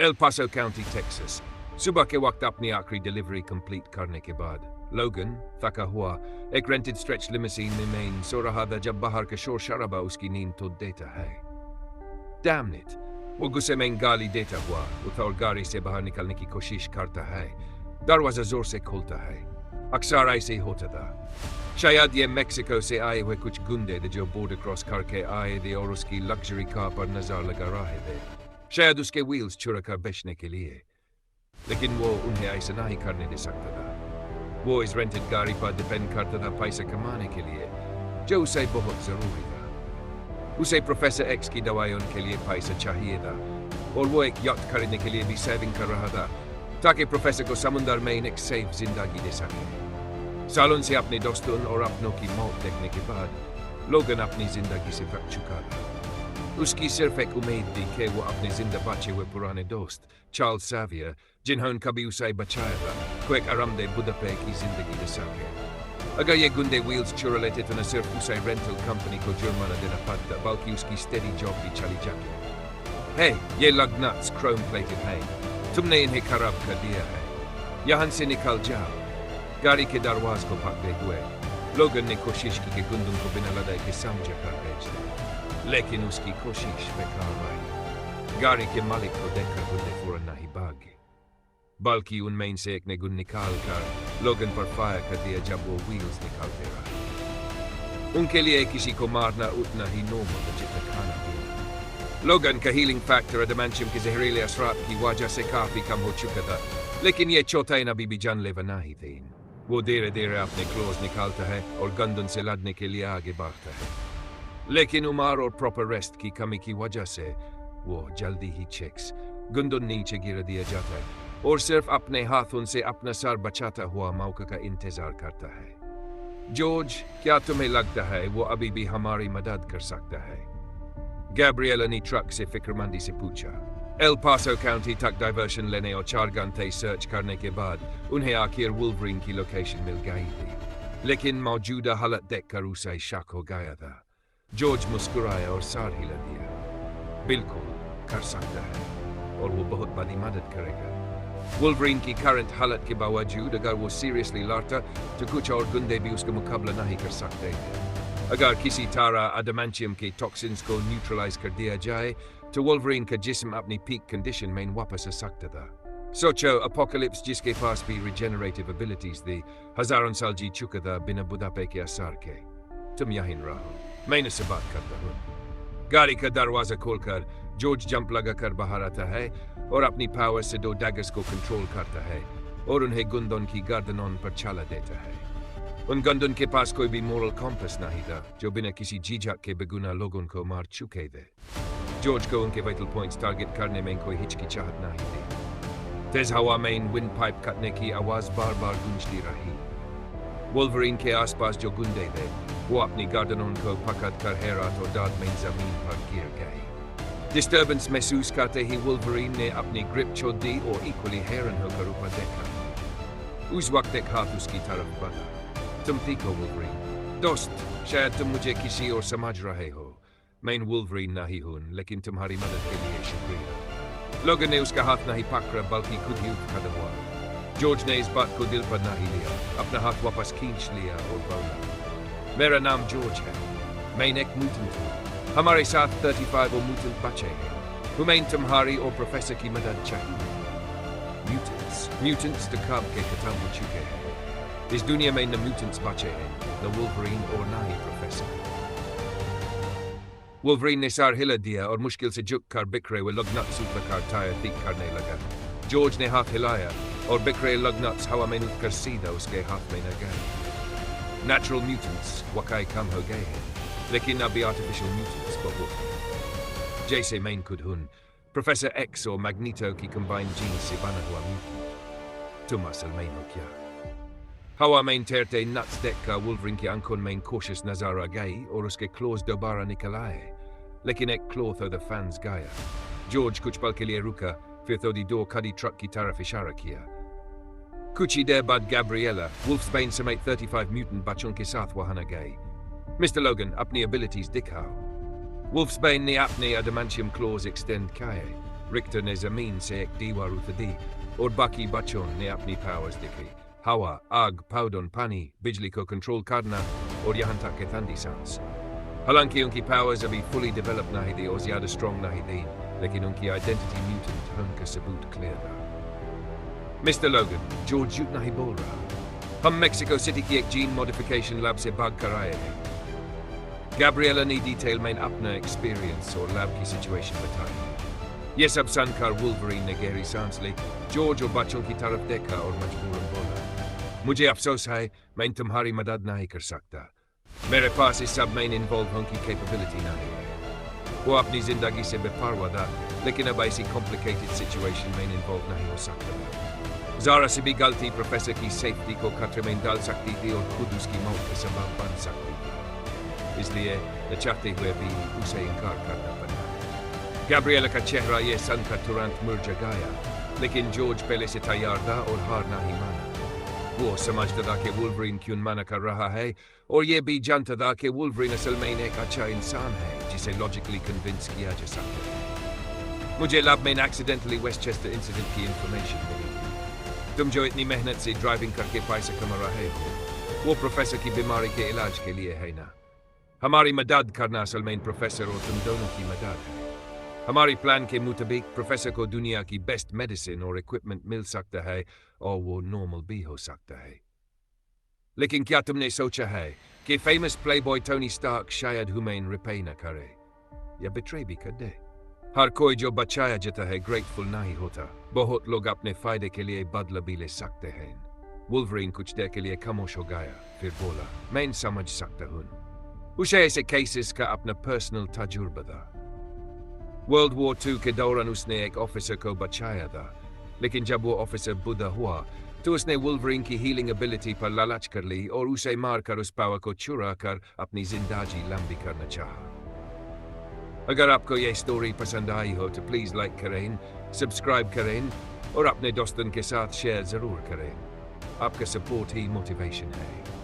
El Paso County, Texas. सुबह के वक्त अपनी आखिरी डिलीवरी कंप्लीट करने के बाद लोगन थका हुआ एक रेंटेड स्ट्रेच लिमोसिन में मेन सो रहा था जब बाहर का शोर शराबा उसकी नींद तोड़ देता है। Damn it! वो गुस्से में गाली देता हुआ उतर गाड़ी से बाहर निकलने की कोशिश करता है। दरवाजा जोर से खोलता है। अक्सर ऐसे ही होता था। शायद ये मेक्सिको से आए हुए कुछ गुंडे थे जो बॉर्डर क्रॉस करके आए थे और उसकी लग्जरी कार पर नजर लगा रहे थे। शायद उसके व्हील्स चुरा कर बेचने के लिए, लेकिन वो उन्हें ऐसा नहीं करने दे सकता था। वो इस रेंटेड गाड़ी पर डिपेंड करता था पैसा कमाने के लिए, जो उसे बहुत जरूरी था। उसे प्रोफेसर एक्स की दवाइयों के लिए पैसा चाहिए था और वो एक याcht खरीदने के लिए भी सेविंग कर रहा था ताकि प्रोफेसर को समुद्र में एक सेफ जिंदगी दे सके। सालों से अपने दोस्तों और अपनों की मौत देखने के बाद लोगन अपनी जिंदगी से थक चुका था। उसकी सिर्फ एक उम्मीद थी कि वो अपने जिंदा बचे हुए पुराने दोस्त चार्ल्स सैवियर, जिन्होंने कभी उसे बचाया था, को एक आरामदेह बुढ़ापे की जिंदगी दे सके। अगर ये गुंडे व्हील्स चुरा लेते तो न सिर्फ उसे रेंटल कंपनी को जुर्माना देना पड़ता बल्कि उसकी स्टेडी जॉब भी चली जाती। हे, ये लग नट्स क्रोम प्लेटेड हैं, तुमने इन्हें खराब कर दिया है, यहाँ से निकल जाओ। गाड़ी के दरवाजे को पकड़े हुए लोगन ने कोशिश की कि गुंडों को बिना लड़ाई के समझा कर भेज दे, लेकिन उसकी कोशिश बेकार रही। गाड़ी के मालिक को देखकर गुंडे फौरन नहीं भागे, बल्कि उनमें से एक ने गुंड निकाल कर लोगन पर फायर कर दिया जब वो व्हील्स निकालते रहे। उनके लिए किसी को मारना उतना ही नॉर्मल था जितना खाना पीना। लोगन का हीलिंग फैक्टर एडामेंशियम के जहरीले असरात की वजह से काफी कम हो चुका था, लेकिन ये चौथाइन अभी भी जानलेवा नहीं थे। वो धीरे धीरे अपने क्लोज निकालता है और गंदन से लड़ने के लिए आगे बढ़ता है, लेकिन उम्र और प्रॉपर रेस्ट की कमी की वजह से वो जल्दी ही चिक्स गुंदन नीचे गिरा दिया जाता है और सिर्फ अपने हाथों से अपना सर बचाता हुआ मौका का इंतजार करता है। जॉर्ज, क्या तुम्हें लगता है वो अभी भी हमारी मदद कर सकता है? गैब्रिएला ने ट्रक से फिक्रमंदी से पूछा। एल पासो काउंटी तक डाइवर्शन लेने और 4 घंटे सर्च करने के बाद उन्हें आखिर वुल्वरीन की लोकेशन मिल गई थी, लेकिन मौजूदा हालत देखकर उसे शक हो गया था। जॉर्ज मुस्कुराया और सर हिला दिया। बिल्कुल कर सकता है और वो बहुत बड़ी मदद करेगा। वुल्वरीन की करंट हालत के बावजूद अगर वो सीरियसली लड़ता तो कुछ और गुंडे भी उसका मुकाबला नहीं कर सकते थे। अगर किसी तरह अडामेंशियम के टॉक्सिन्स को न्यूट्रलाइज कर दिया जाए तो वुल्वरीन का जिस्म अपनी पीक कंडीशन में वापस आ सकता था। सोचो, अपोकलिप्स जिसके पास भी रिजेनरेटिव एबिलिटीज थी, हजारों साल जी चुका था बिना बुढ़ापे के असर के। तुम यहीं रहो, मैं इनसे बात करता हूँ। गाड़ी का दरवाजा खोलकर जॉर्ज जंप लगाकर बाहर आता है और अपनी पावर से 2 डैगर्स को कंट्रोल करता है और उन्हें गुंडों की गर्दनों पर छाला देता है। उन गुंडों के पास कोई भी मोरल कॉम्पस नहीं था जो बिना किसी झिझक के बेगुनाह लोगों को मार चुके थे। जॉर्ज को उनके वाइटल पॉइंट्स टारगेट करने में कोई हिचकिचाहट नहीं थी। तेज हवा में विंड पाइप कटने की आवाज बार बार गूंजती रही। वुल्वरीन के आसपास जो गुंडे थे वो अपनी गर्दनों को पकड़कर हैरत और दर्द में जमीन पर गिर गए। डिस्टर्बेंस महसूस करते ही वुल्वरीन ने अपनी ग्रिप छोड़ दी और इक्वली हैरान होकर ऊपर देखा। उस वक्त एक हाथ उसकी तरफ बढ़ा। तुम ठीक हो वुल्वरीन? दोस्त, शायद तुम मुझे किसी और समझ रहे हो। मैं वुल्वरीन नहीं हूं, लेकिन तुम्हारी मदद के लिए शुक्रिया। लोगन ने उसका हाथ नहीं पकड़ा बल्कि खुद ही उठ खड़ा हुआ। जॉर्ज ने इस बात को दिल पर नहीं लिया, अपना हाथ वापस खींच लिया और बोला, मेरा नाम जॉर्ज है, मैं एक म्यूटेंट हूँ। हमारे साथ 35 और म्यूटेंट बचे हैं। हमें तुम्हारी और प्रोफेसर की मदद चाहिए। म्यूटेंट्स तो कब के खत्म हो चुके हैं। इस दुनिया में न म्यूटेंट्स बचे हैं, न वुल्वरीन और न ही प्रोफेसर। वुल्वरीन ने सर हिला दिया और मुश्किल से झुककर बिखरे हुए लग्नट्स उठाकर टायर ठीक करने लगा। जॉर्ज ने हाथ हिलाया और बिखरे लग्नट्स हवा में उठकर सीधा उसके हाथ में न गए। नेचुरल म्यूटेंट्स वाकई कम हो गए हैं, लेकिन अभी आर्टिफिशियल म्यूटेंट्स बहुत हैं। जैसे मैं खुद हूं, प्रोफेसर एक्स और मैग्नीटो की कंबाइंड जीन से बना हुआ म्यूटेंट। तुम असल में हो क्या? हवा में तैरते नट्स देखकर वुल्वरीन की आंखों में कोशिश नजर आ गई और उसके क्लोज दोबारा निकल आए, लेकिन एक क्लॉथ ऑफ द फैंस गया। जॉर्ज कुछ पल के लिए रुका, फिर थोड़ी दूर खड़ी ट्रक की तरफ इशारा किया। कुछ ही देर बाद गैब्रिएला वुल्फ्सबेन समेत 35 म्यूटेंट बच्चों के साथ वहां आ गई। मिस्टर लोगन, अपनी एबिलिटीज दिखाओ। वुल्फ्सबेन ने अपने एडामेंशियम क्लॉज एक्सटेंड किए, रिक्टर ने जमीन से एक दीवार उतरी और बाकी बच्चों ने अपनी पावर्स दिखाई। हवा, आग, पाउडन, पानी, बिजली को कंट्रोल करना और यहाँ तक कि ठंडी सांस। हालांकि उनकी पावर्स अभी फुली डेवलप नहीं थी और ज्यादा स्ट्रॉन्ग नहीं थी, लेकिन उनकी आइडेंटिटी म्यूटेंट होने का सबूत क्लियर था। मिस्टर लोगन, जॉर्ज झूठ नहीं बोल रहा। हम मेक्सिको सिटी की एक जीन मॉडिफिकेशन लैब से भाग कर आए हैं। गैब्रिएला ने डिटेल में अपना एक्सपीरियंस और लैब की सिचुएशन बताई। ये सब सुनकर वुल्वरीन ने गहरी सांस ली, जॉर्ज और बच्चों की तरफ देखा और मजबूरन बोला, मुझे अफसोस है, मैं तुम्हारी मदद नहीं कर सकता। मेरे पास इस सब में इन्वॉल्व होने की कैपेबिलिटी नहीं है। वो अपनी जिंदगी से बेपरवाह था, लेकिन अब ऐसी कॉम्प्लिकेटेड सिचुएशन में इन्वॉल्व नहीं हो सकता। ज़रा सी भी गलती प्रोफेसर की सेफ्टी को खतरे में डाल सकती थी और खुद उसकी मौत का सबब बन सकती थी। इसलिए न चाहते हुए भी उसे इनकार करना पड़ा। गैब्रिएला का चेहरा ये सुनकर तुरंत मुरझा गया, लेकिन जॉर्ज पहले से तैयार था और हार नहीं माना। वो समझता था कि वुल्वरीन क्यों मना कर रहा है, और ये भी जानता था कि वुल्वरीन असल में एक अच्छा इंसान है जिसे लॉजिकली कन्विंस किया जा सकता है। मुझे लैब में एक्सीडेंटली वेस्टचेस्टर इंसिडेंट की इंफॉर्मेशन मिली। तुम जो इतनी मेहनत से ड्राइविंग करके पैसे कमा रहे हो, वो प्रोफेसर की बीमारी के इलाज के लिए है ना। हमारी मदद करना असल में प्रोफेसर और तुम दोनों की मदद है। हमारी प्लान के मुताबिक प्रोफेसर को दुनिया की बेस्ट मेडिसिन और इक्विपमेंट मिल सकता है और वो नॉर्मल भी हो सकता है। लेकिन क्या तुमने सोचा है कि फेमस प्लेबॉय टोनी स्टार्क शायद ह्यूमन रिपे न करे या बिट्रे भी कर दे? हर कोई जो बचाया जाता है ग्रेटफुल नहीं होता। बहुत लोग अपने फायदे के लिए बदला भी ले सकते हैं। वुल्वरीन कुछ देर के लिए खामोश हो गया, फिर बोला, मैं समझ सकता हूँ। उसे ऐसे केसेस का अपना पर्सनल तजुर्बा था। वर्ल्ड वॉर 2 के दौरान उसने एक ऑफिसर को बचाया था, लेकिन जब वो ऑफिसर बुढ़ा हुआ तो उसने वुल्वरीन की हीलिंग एबिलिटी पर लालच कर ली और उसे मारकर उस पावर को चुरा कर अपनी जिंदगी लंबी करना चाहा। अगर आपको यह स्टोरी पसंद आई हो तो प्लीज़ लाइक करें, सब्सक्राइब करें और अपने दोस्तों के साथ शेयर ज़रूर करें। आपका सपोर्ट ही मोटिवेशन है।